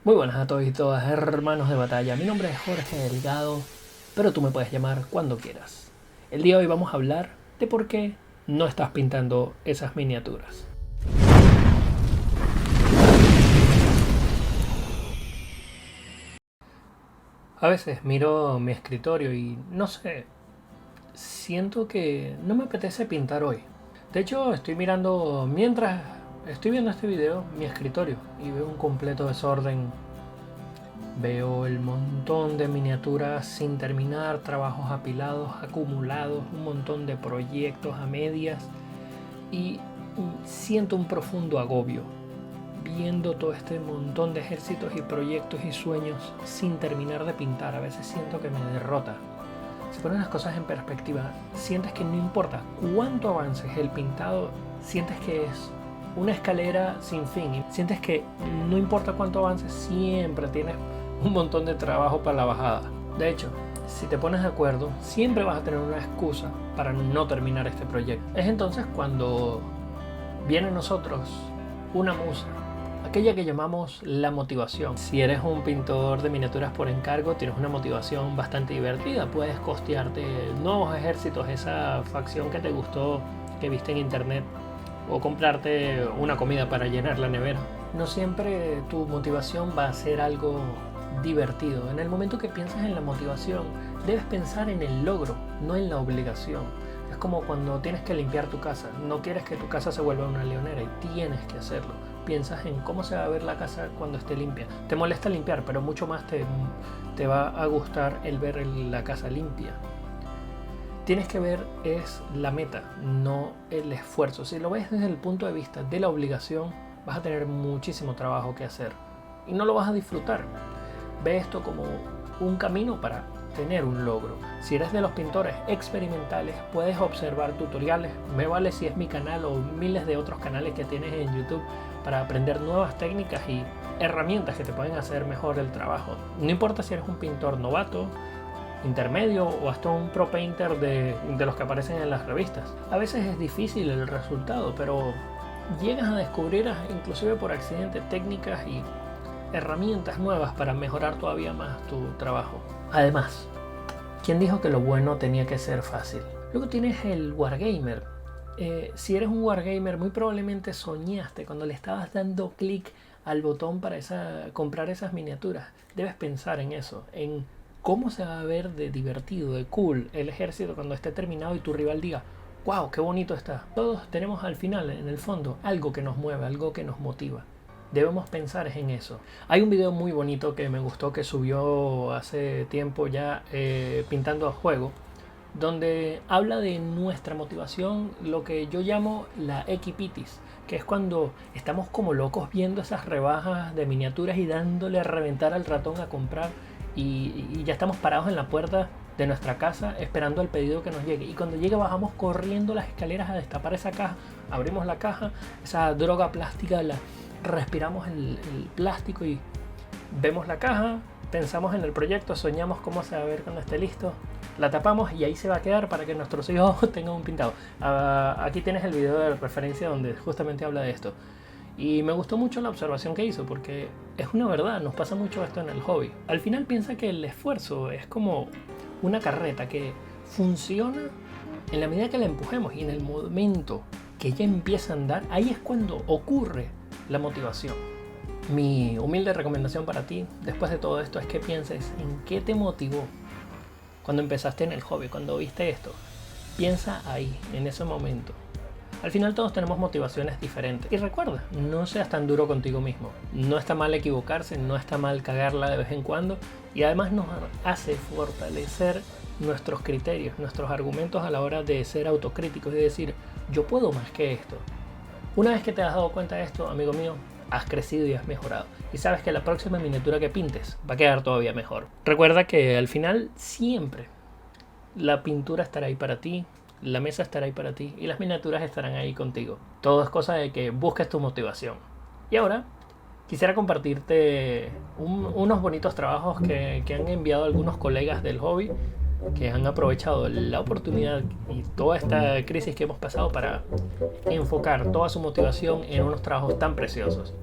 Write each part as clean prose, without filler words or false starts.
Muy buenas a todos y todas, hermanos de batalla. Mi nombre es Jorge Delgado, pero tú me puedes llamar cuando quieras. El día de hoy vamos a hablar de por qué no estás pintando esas miniaturas. A veces miro mi escritorio y no sé, siento que no me apetece pintar hoy. De hecho, estoy mirando, mientras estoy viendo este video, mi escritorio y veo un completo desorden. Veo el montón de miniaturas sin terminar, trabajos apilados, acumulados, un montón de proyectos a medias y siento un profundo agobio viendo todo este montón de ejércitos y proyectos y sueños sin terminar de pintar. A veces siento que me derrota. Si pones las cosas en perspectiva, sientes que no importa cuánto avances el pintado, sientes que es una escalera sin fin. Sientes que no importa cuánto avances, siempre tienes un montón de trabajo para la bajada. De hecho, si te pones de acuerdo, siempre vas a tener una excusa para no terminar este proyecto. Es entonces cuando viene a nosotros una musa, aquella que llamamos la motivación. Si eres un pintor de miniaturas por encargo, tienes una motivación bastante divertida. Puedes costearte nuevos ejércitos, esa facción que te gustó, que viste en internet, o comprarte una comida para llenar la nevera. No siempre tu motivación va a ser algo divertido. En el momento que piensas en la motivación, debes pensar en el logro, no en la obligación. Es como cuando tienes que limpiar tu casa. No quieres que tu casa se vuelva una leonera y tienes que hacerlo. Piensas en cómo se va a ver la casa cuando esté limpia. Te molesta limpiar, pero mucho más te va a gustar el ver la casa limpia. Tienes que ver es la meta, no el esfuerzo. Si lo ves desde el punto de vista de la obligación, vas a tener muchísimo trabajo que hacer y no lo vas a disfrutar. Ve esto como un camino para tener un logro. Si eres de los pintores experimentales, puedes observar tutoriales. Me vale si es mi canal o miles de otros canales que tienes en YouTube para aprender nuevas técnicas y herramientas que te pueden hacer mejor el trabajo. No importa si eres un pintor novato, intermedio o hasta un pro painter de los que aparecen en las revistas. A veces es difícil el resultado, pero llegas a descubrir inclusive por accidente técnicas y herramientas nuevas para mejorar todavía más tu trabajo. Además, ¿quién dijo que lo bueno tenía que ser fácil? Luego tienes el wargamer. Si eres un wargamer, muy probablemente soñaste cuando le estabas dando clic al botón para comprar esas miniaturas. Debes pensar en eso, en cómo se va a ver de divertido, de cool el ejército cuando esté terminado y tu rival diga: ¡wow, qué bonito está! Todos tenemos al final, en el fondo, algo que nos mueve, algo que nos motiva. Debemos pensar en eso. Hay un video muy bonito que me gustó que subió hace tiempo ya pintando a juego, donde habla de nuestra motivación, lo que yo llamo la equipitis, que es cuando estamos como locos viendo esas rebajas de miniaturas y dándole a reventar al ratón a comprar y ya estamos parados en la puerta de nuestra casa esperando el pedido que nos llegue, y cuando llegue bajamos corriendo las escaleras a destapar esa caja, abrimos la caja, esa droga plástica, respiramos el plástico y vemos la caja, pensamos en el proyecto, soñamos cómo se va a ver cuando esté listo, la tapamos y ahí se va a quedar para que nuestros hijos tengan un pintado. Aquí tienes el video de referencia donde justamente habla de esto. Y me gustó mucho la observación que hizo, porque es una verdad, nos pasa mucho esto en el hobby. Al final piensa que el esfuerzo es como una carreta que funciona en la medida que la empujemos, y en el momento que ella empieza a andar, ahí es cuando ocurre la motivación. Mi humilde recomendación para ti, después de todo esto, es que pienses en qué te motivó cuando empezaste en el hobby, cuando viste esto. Piensa ahí, en ese momento. Al final todos tenemos motivaciones diferentes. Y recuerda, no seas tan duro contigo mismo. No está mal equivocarse, no está mal cagarla de vez en cuando. Y además nos hace fortalecer nuestros criterios, nuestros argumentos a la hora de ser autocríticos y decir: yo puedo más que esto. Una vez que te has dado cuenta de esto, amigo mío, has crecido y has mejorado. Y sabes que la próxima miniatura que pintes va a quedar todavía mejor. Recuerda que al final siempre la pintura estará ahí para ti, la mesa estará ahí para ti y las miniaturas estarán ahí contigo. Todo es cosa de que busques tu motivación. Y ahora quisiera compartirte unos bonitos trabajos que han enviado algunos colegas del hobby, que han aprovechado la oportunidad y toda esta crisis que hemos pasado para enfocar toda su motivación en unos trabajos tan preciosos.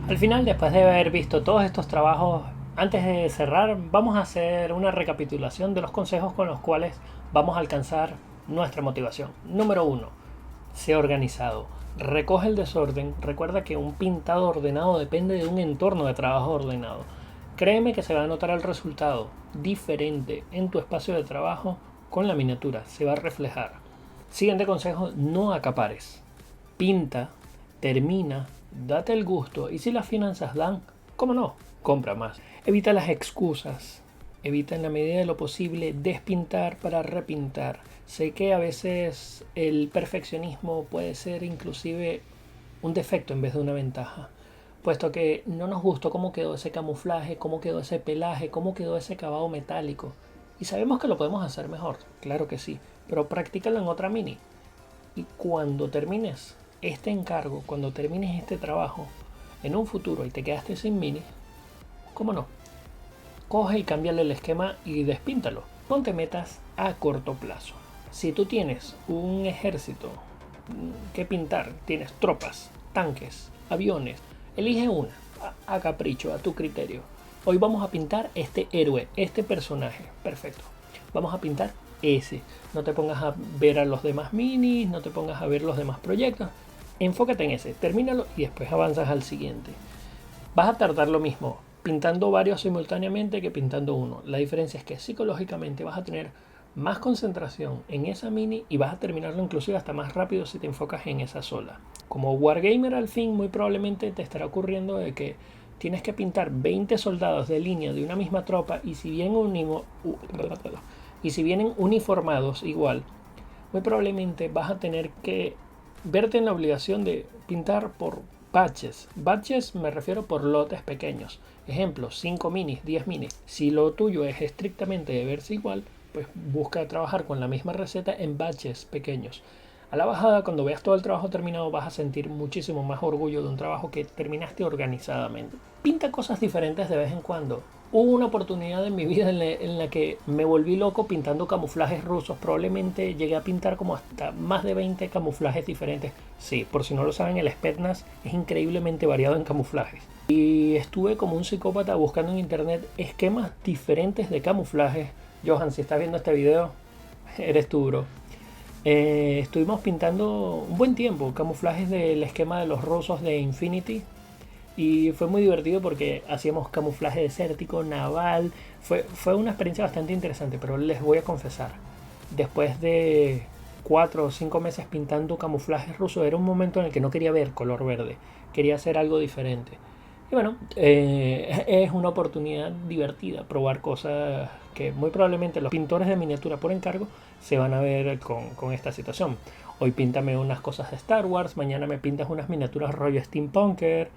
Al final, después de haber visto todos estos trabajos, antes de cerrar, vamos a hacer una recapitulación de los consejos con los cuales vamos a alcanzar nuestra motivación. Número 1. Sé organizado. Recoge el desorden. Recuerda que un pintado ordenado depende de un entorno de trabajo ordenado. Créeme que se va a notar el resultado diferente en tu espacio de trabajo con la miniatura. Se va a reflejar. Siguiente consejo, no acapares. Pinta, termina, date el gusto y si las finanzas dan, ¿cómo no? Compra más. Evita las excusas. Evita en la medida de lo posible despintar para repintar. Sé que a veces el perfeccionismo puede ser inclusive un defecto en vez de una ventaja, puesto que no nos gustó cómo quedó ese camuflaje, cómo quedó ese pelaje, cómo quedó ese acabado metálico. Y sabemos que lo podemos hacer mejor, claro que sí, pero practícalo en otra mini. Y cuando termines este encargo, cuando termines este trabajo, en un futuro y te quedaste sin mini, ¿cómo no? Coge y cámbiale el esquema y despíntalo. Ponte metas a corto plazo. Si tú tienes un ejército que pintar, tienes tropas, tanques, aviones, elige una a capricho, a tu criterio. Hoy vamos a pintar este héroe, este personaje. Perfecto. Vamos a pintar ese. No te pongas a ver a los demás minis, no te pongas a ver los demás proyectos. Enfócate en ese, termínalo y después avanzas al siguiente. Vas a tardar lo mismo pintando varios simultáneamente que pintando uno. La diferencia es que psicológicamente vas a tener más concentración en esa mini y vas a terminarlo inclusive hasta más rápido si te enfocas en esa sola. Como Wargamer al fin, muy probablemente te estará ocurriendo de que tienes que pintar 20 soldados de línea de una misma tropa y si vienen uniformados igual, muy probablemente vas a tener que verte en la obligación de pintar por batches. Batches me refiero por lotes pequeños. Ejemplo, 5 minis, 10 minis. Si lo tuyo es estrictamente de verse igual, pues busca trabajar con la misma receta en batches pequeños. A la bajada, cuando veas todo el trabajo terminado, vas a sentir muchísimo más orgullo de un trabajo que terminaste organizadamente. Pinta cosas diferentes de vez en cuando. Hubo una oportunidad en mi vida en la que me volví loco pintando camuflajes rusos. Probablemente llegué a pintar como hasta más de 20 camuflajes diferentes. Sí, por si no lo saben, el Spetsnaz es increíblemente variado en camuflajes. Y estuve como un psicópata buscando en internet esquemas diferentes de camuflajes. Johan, si estás viendo este video, eres tú, bro. Estuvimos pintando un buen tiempo camuflajes del esquema de los rusos de Infinity. Y fue muy divertido porque hacíamos camuflaje desértico, naval. Fue una experiencia bastante interesante, pero les voy a confesar. Después de 4 o 5 meses pintando camuflajes rusos, era un momento en el que no quería ver color verde. Quería hacer algo diferente. Y bueno, es una oportunidad divertida probar cosas que muy probablemente los pintores de miniatura por encargo se van a ver con esta situación. Hoy píntame unas cosas de Star Wars, mañana me pintas unas miniaturas rollo steampunker,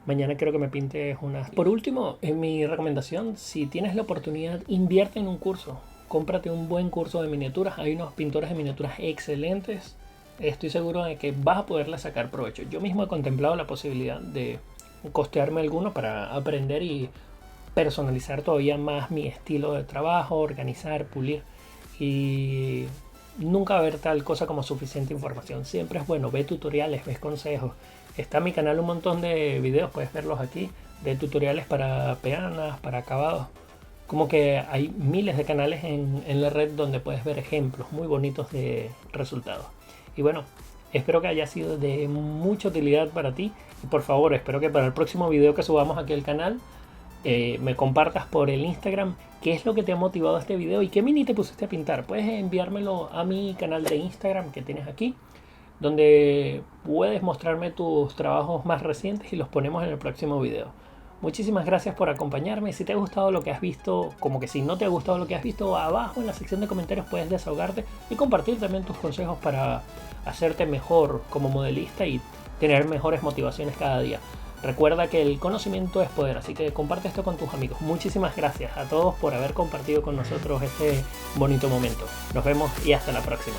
mañana quiero que me pintes unas... Por último, en mi recomendación, si tienes la oportunidad, invierte en un curso. Cómprate un buen curso de miniaturas. Hay unos pintores de miniaturas excelentes. Estoy seguro de que vas a poderle sacar provecho. Yo mismo he contemplado la posibilidad de costearme alguno para aprender y personalizar todavía más mi estilo de trabajo, organizar, pulir. Y nunca ver tal cosa como suficiente información. Siempre es bueno, ve tutoriales, ves consejos. Está en mi canal un montón de videos, puedes verlos aquí, de tutoriales para peanas, para acabados. Como que hay miles de canales en la red donde puedes ver ejemplos muy bonitos de resultados. Y bueno, espero que haya sido de mucha utilidad para ti. Y por favor, espero que para el próximo video que subamos aquí al canal, me compartas por el Instagram qué es lo que te ha motivado a este video y qué mini te pusiste a pintar. Puedes enviármelo a mi canal de Instagram que tienes aquí, donde puedes mostrarme tus trabajos más recientes y los ponemos en el próximo video. Muchísimas gracias por acompañarme. Si te ha gustado lo que has visto, como que si no te ha gustado lo que has visto, abajo en la sección de comentarios puedes desahogarte y compartir también tus consejos para hacerte mejor como modelista y tener mejores motivaciones cada día. Recuerda que el conocimiento es poder, así que comparte esto con tus amigos. Muchísimas gracias a todos por haber compartido con nosotros este bonito momento. Nos vemos y hasta la próxima.